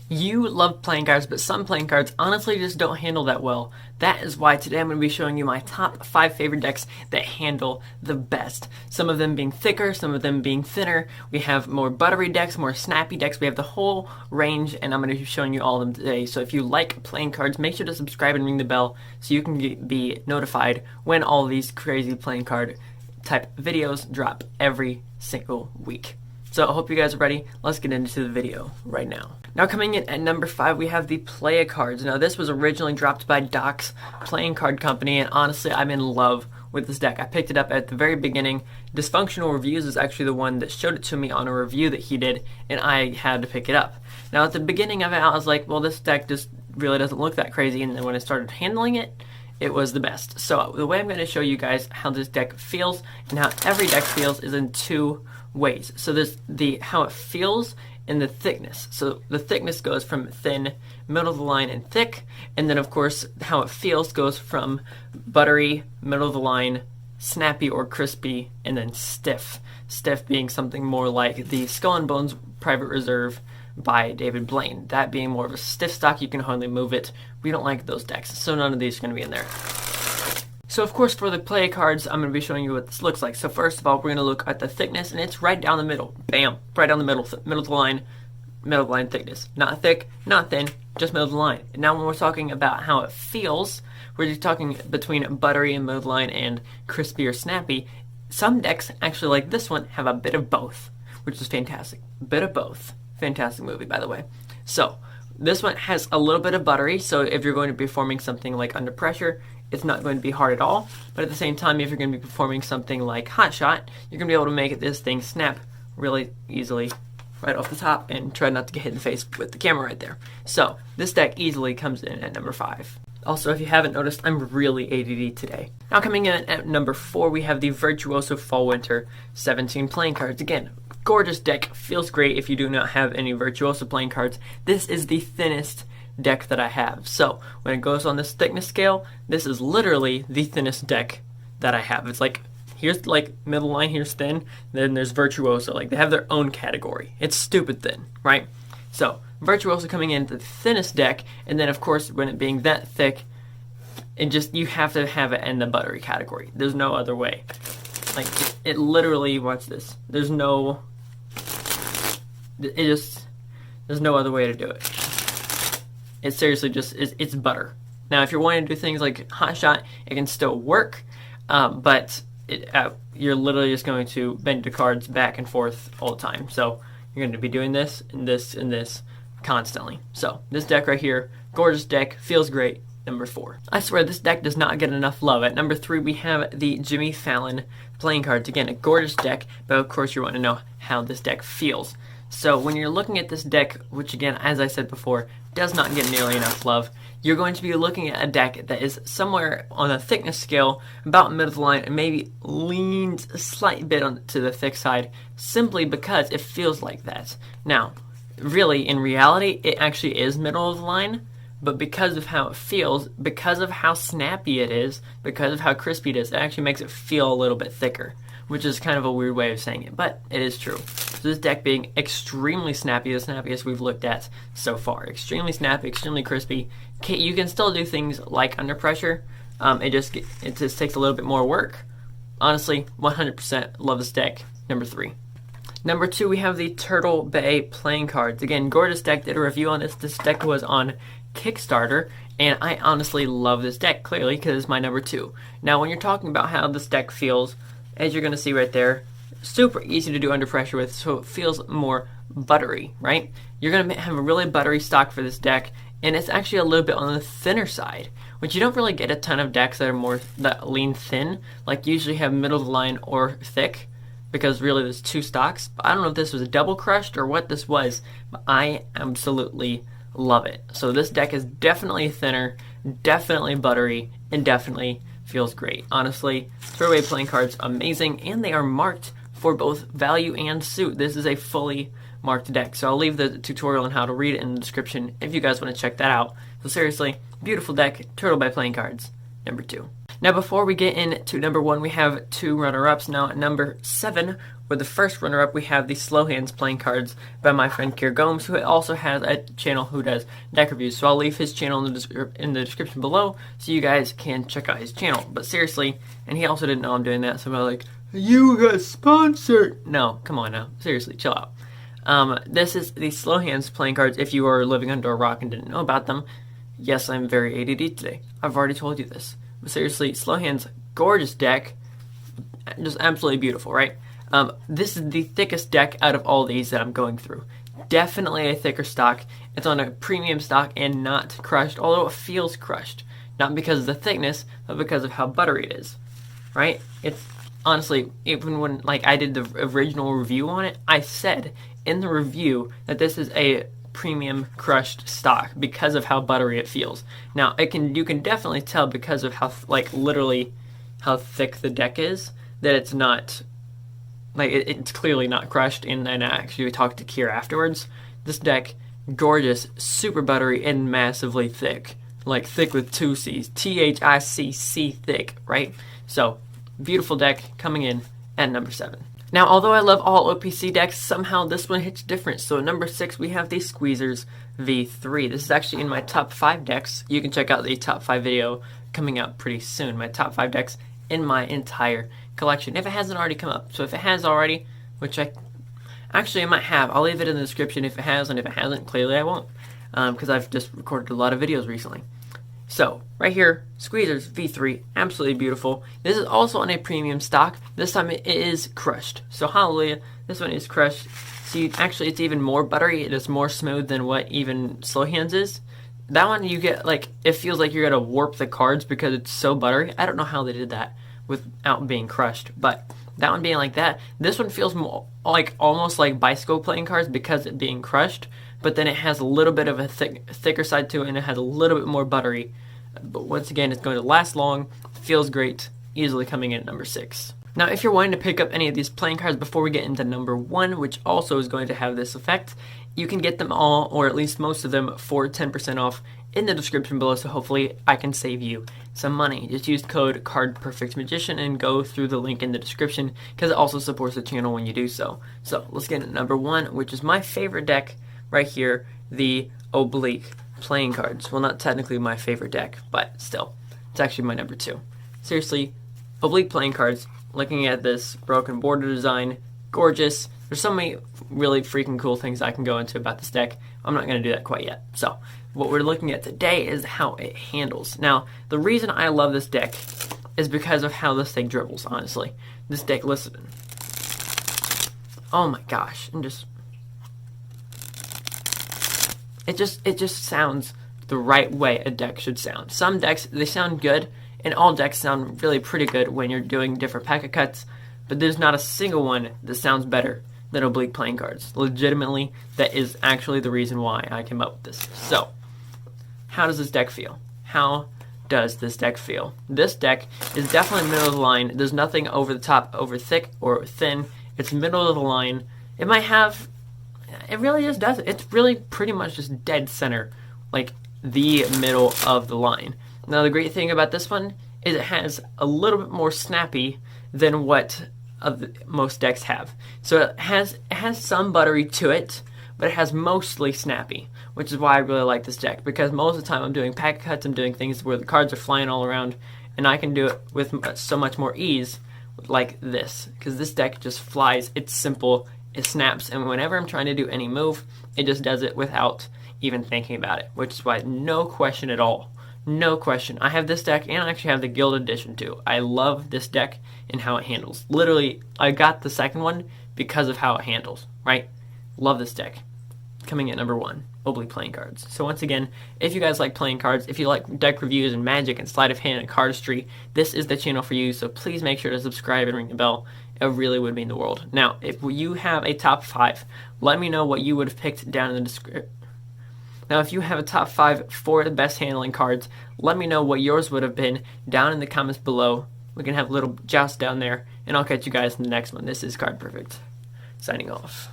You love playing cards, but some playing cards honestly just don't handle that well. That is why today I'm going to be showing you my top 5 favorite decks that handle the best. Some of them being thicker, some of them being thinner. We have more buttery decks, more snappy decks. We have the whole range, and I'm going to be showing you all of them today. So if you like playing cards, make sure to subscribe and ring the bell so you can be notified when all these crazy playing card type videos drop every single week. So I hope you guys are ready. Let's get into the video right now. Now coming in at number 5, we have the Playa Cards. Now this was originally dropped by Doc's Playing Card Company, and honestly I'm in love with this deck. I picked it up at the very beginning. Dysfunctional Reviews is actually the one that showed it to me on a review that he did, and I had to pick it up. Now at the beginning of it I was like, well, this deck just really doesn't look that crazy, and then when I started handling it, it was the best. So the way I'm going to show you guys how this deck feels and how every deck feels is in 2 ways. So there's how it feels and the thickness. So the thickness goes from thin, middle of the line, and thick, and then of course how it feels goes from buttery, middle of the line, snappy or crispy, and then stiff. Stiff being something more like the Skull and Bones Private Reserve by David Blaine. That being more of a stiff stock, you can hardly move it. We don't like those decks, so none of these are going to be in there. So of course for the play cards, I'm going to be showing you what this looks like. So first of all, we're going to look at the thickness, and it's right down the middle. Bam! Right down the middle of the line thickness. Not thick, not thin, just middle of the line. And now when we're talking about how it feels, we're just talking between buttery and middle of the line and crispy or snappy. Some decks, actually like this one, have a bit of both, which is fantastic. Bit of both. Fantastic movie, by the way. So this one has a little bit of buttery, so if you're going to be performing something like Under Pressure, it's not going to be hard at all. But at the same time, if you're going to be performing something like Hot Shot, you're going to be able to make this thing snap really easily right off the top and try not to get hit in the face with the camera right there. So this deck easily comes in at number 5. Also, if you haven't noticed, I'm really ADD today. Now coming in at number 4, we have the Virtuoso Fall Winter 17 playing cards. Again, gorgeous deck, feels great if you do not have any Virtuoso playing cards. This is the thinnest deck that I have. So when it goes on this thickness scale, this is literally the thinnest deck that I have. It's like, here's like middle line, here's thin, then there's Virtuoso. Like they have their own category. It's stupid thin, right? So Virtuoso coming in the thinnest deck, and then of course when it being that thick, you have to have it in the buttery category. There's no other way. Like it literally, watch this. There's no other way to do it. It seriously just it's butter. Now if you're wanting to do things like Hot Shot, it can still work, but you're literally just going to bend the cards back and forth all the time. So you're going to be doing this and this and this constantly. So this deck right here, gorgeous deck, feels great. Number 4. I swear this deck does not get enough love. At number 3, we have the Jimmy Fallon playing cards. Again, a gorgeous deck, but of course you want to know how this deck feels. So when you're looking at this deck, which again, as I said before, does not get nearly enough love, you're going to be looking at a deck that is somewhere on a thickness scale, about middle of the line, and maybe leans a slight bit to the thick side, simply because it feels like that. Now, really, in reality, it actually is middle of the line, but because of how it feels, because of how snappy it is, because of how crispy it is, it actually makes it feel a little bit thicker, which is kind of a weird way of saying it, but it is true. So this deck being extremely snappy, the snappiest we've looked at so far. Extremely snappy, extremely crispy. You can still do things like Under Pressure. It just takes a little bit more work. Honestly, 100% love this deck. Number 3. Number 2, we have the Turtle Bay playing cards. Again, gorgeous deck. Did a review on this. This deck was on Kickstarter, and I honestly love this deck, clearly, because it's my number 2. Now, when you're talking about how this deck feels, as you're going to see right there, super easy to do Under Pressure with, so it feels more buttery, right? You're going to have a really buttery stock for this deck, and it's actually a little bit on the thinner side, which you don't really get a ton of decks that lean thin, like usually have middle of the line or thick, because really there's 2 stocks. But I don't know if this was a double crushed or what this was, but I absolutely love it. So this deck is definitely thinner, definitely buttery, and definitely feels great. Honestly, throwaway playing cards, amazing, and they are marked for both value and suit. This is a fully marked deck, so I'll leave the tutorial on how to read it in the description if you guys want to check that out. So seriously, beautiful deck, Turtle by Playing Cards, number 2. Now before we get into number 1, we have 2 runner-ups. Now at number 7, with the first runner-up, we have the Slow Hands playing cards by my friend Kier Gomes, who also has a channel who does deck reviews. So I'll leave his channel in the description below so you guys can check out his channel. But seriously, and he also didn't know I'm doing that, so I'm like, you got sponsored. No, come on now. Seriously, chill out. This is the Slow Hands playing cards if you are living under a rock and didn't know about them. Yes, I'm very ADD today. I've already told you this. But seriously, Slow Hands, gorgeous deck. Just absolutely beautiful, right? This is the thickest deck out of all these that I'm going through. Definitely a thicker stock. It's on a premium stock and not crushed, although it feels crushed. Not because of the thickness, but because of how buttery it is, right? It's honestly, even when I did the original review on it, I said in the review that this is a premium crushed stock because of how buttery it feels. Now, you can definitely tell because of how literally how thick the deck is that it's not. It's clearly not crushed, and I actually talked to Kier afterwards. This deck, gorgeous, super buttery, and massively thick. Thick with 2 C's. THICC thick, right? So, beautiful deck coming in at number 7. Now, although I love all OPC decks, somehow this one hits different. So, at number 6, we have the Squeezers V3. This is actually in my top 5 decks. You can check out the top 5 video coming out pretty soon. My top 5 decks in my entire collection, if it hasn't already come up. So if it has already, which I might have, I'll leave it in the description if it has, and if it hasn't, clearly I won't, because I've just recorded a lot of videos recently. So right here, Squeezers V3, absolutely beautiful. This is also on a premium stock. This time it is crushed. So hallelujah, this one is crushed. See, actually it's even more buttery. It is more smooth than what even Slow Hands is. That one you get it feels like you're gonna warp the cards because it's so buttery. I don't know how they did that without being crushed, but that one being like that, this one feels more almost like bicycle playing cards because it being crushed, but then it has a little bit of a thicker side to it, and it has a little bit more buttery. But once again, it's going to last long, feels great, easily coming in at number 6. Now, if you're wanting to pick up any of these playing cards before we get into number 1, which also is going to have this effect, you can get them all, or at least most of them, for 10% off in the description below, so hopefully I can save you some money. Just use code cardperfectmagician and go through the link in the description, because it also supports the channel when you do so. So let's get into number 1, which is my favorite deck right here, the Oblique playing cards. Well, not technically my favorite deck, but still, it's actually my number 2. Seriously, Oblique playing cards, looking at this broken border design, gorgeous. There's so many really freaking cool things I can go into about this deck. I'm not going to do that quite yet. So, what we're looking at today is how it handles. Now, the reason I love this deck is because of how this thing dribbles, honestly. This deck, listen. Oh my gosh. It just sounds the right way a deck should sound. Some decks, they sound good, and all decks sound really pretty good when you're doing different packet cuts, but there's not a single one that sounds better than Oblique playing cards. Legitimately, that is actually the reason why I came up with this. So, how does this deck feel? How does this deck feel? This deck is definitely middle of the line. There's nothing over the top, over thick or thin. It's middle of the line. It really just does it. It's really pretty much just dead center, the middle of the line. Now, the great thing about this one is it has a little bit more snappy than what most decks have. So it has some buttery to it, but it has mostly snappy, which is why I really like this deck, because most of the time I'm doing packet cuts, I'm doing things where the cards are flying all around, and I can do it with so much more ease like this, because this deck just flies. It's simple, it snaps, and whenever I'm trying to do any move, it just does it without even thinking about it, which is why no question at all. No question. I have this deck, and I actually have the Guild Edition too. I love this deck and how it handles. Literally, I got the second one because of how it handles, right? Love this deck. Coming at number 1, Oblique playing cards. So once again, if you guys like playing cards, if you like deck reviews and magic and sleight of hand and cardistry, this is the channel for you, so please make sure to subscribe and ring the bell. It really would mean the world. Now, if you have a top 5, let me know what you would have picked down in the description. Now, if you have a top 5 for the best handling cards, let me know what yours would have been down in the comments below. We can have a little joust down there, and I'll catch you guys in the next one. This is Card Perfect, signing off.